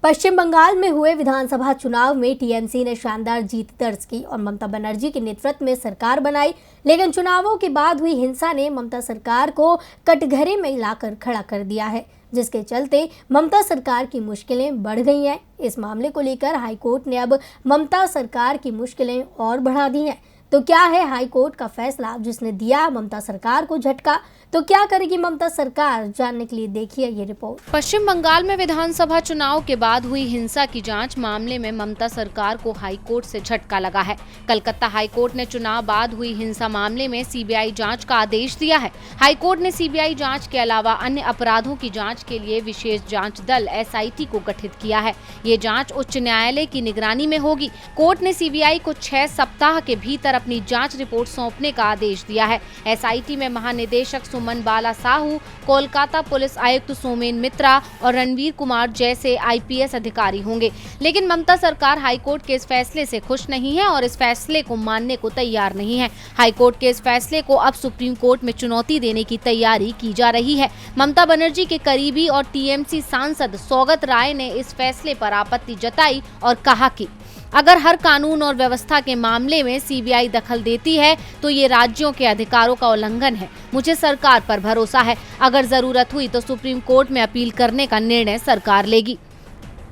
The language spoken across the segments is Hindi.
पश्चिम बंगाल में हुए विधानसभा चुनाव में टीएमसी ने शानदार जीत दर्ज की और ममता बनर्जी के नेतृत्व में सरकार बनाई। लेकिन चुनावों के बाद हुई हिंसा ने ममता सरकार को कटघरे में लाकर खड़ा कर दिया है, जिसके चलते ममता सरकार की मुश्किलें बढ़ गई हैं। इस मामले को लेकर हाईकोर्ट ने अब ममता सरकार की मुश्किलें और बढ़ा दी हैं। तो क्या है हाईकोर्ट का फैसला जिसने दिया ममता सरकार को झटका? तो क्या करेगी ममता सरकार? जानने के लिए देखिए ये रिपोर्ट। पश्चिम बंगाल में विधानसभा चुनाव के बाद हुई हिंसा की जांच मामले में ममता सरकार को हाईकोर्ट से झटका लगा है। कलकत्ता हाईकोर्ट ने चुनाव बाद हुई हिंसा मामले में सीबीआई जांच का आदेश दिया है। हाईकोर्ट ने सीबीआई जांच के अलावा अन्य अपराधों की जांच के लिए विशेष जांच दल एसआईटी को गठित किया है। ये जांच उच्च न्यायालय की निगरानी में होगी। कोर्ट ने सीबीआई को 6 सप्ताह के भीतर अपनी जांच रिपोर्ट सौंपने का आदेश दिया है। एसआईटी में महानिदेशक सुमन बाला साहू, कोलकाता पुलिस आयुक्त सोमेन मित्रा और रणवीर कुमार जैसे आईपीएस अधिकारी होंगे। लेकिन ममता सरकार हाईकोर्ट के इस फैसले से खुश नहीं है और इस फैसले को मानने को तैयार नहीं है। हाईकोर्ट के इस फैसले को अब सुप्रीम कोर्ट में चुनौती देने की तैयारी की जा रही है। ममता बनर्जी के करीबी और टीएमसी सांसद सौगत राय ने इस फैसले पर आपत्ति जताई और कहा कि अगर हर कानून और व्यवस्था के मामले में सीबीआई दखल देती है तो ये राज्यों के अधिकारों का उल्लंघन है। मुझे सरकार पर भरोसा है। अगर जरूरत हुई तो सुप्रीम कोर्ट में अपील करने का निर्णय सरकार लेगी।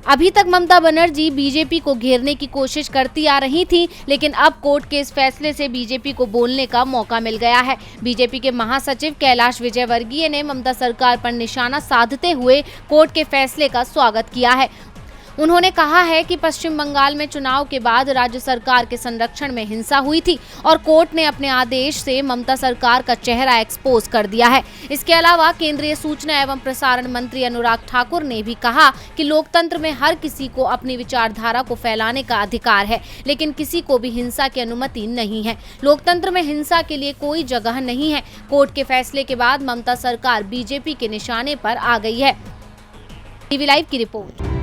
अभी तक ममता बनर्जी बीजेपी को घेरने की कोशिश करती आ रही थी, लेकिन अब कोर्ट के इस फैसले से बीजेपी को बोलने का मौका मिल गया है। बीजेपी के महासचिव कैलाश विजयवर्गीय ने ममता सरकार पर निशाना साधते हुए कोर्ट के फैसले का स्वागत किया है। उन्होंने कहा है कि पश्चिम बंगाल में चुनाव के बाद राज्य सरकार के संरक्षण में हिंसा हुई थी और कोर्ट ने अपने आदेश से ममता सरकार का चेहरा एक्सपोज कर दिया है। इसके अलावा केंद्रीय सूचना एवं प्रसारण मंत्री अनुराग ठाकुर ने भी कहा कि लोकतंत्र में हर किसी को अपनी विचारधारा को फैलाने का अधिकार है, लेकिन किसी को भी हिंसा की अनुमति नहीं है। लोकतंत्र में हिंसा के लिए कोई जगह नहीं है। कोर्ट के फैसले के बाद ममता सरकार बीजेपी के निशाने पर आ गई है। टीवी लाइव की रिपोर्ट।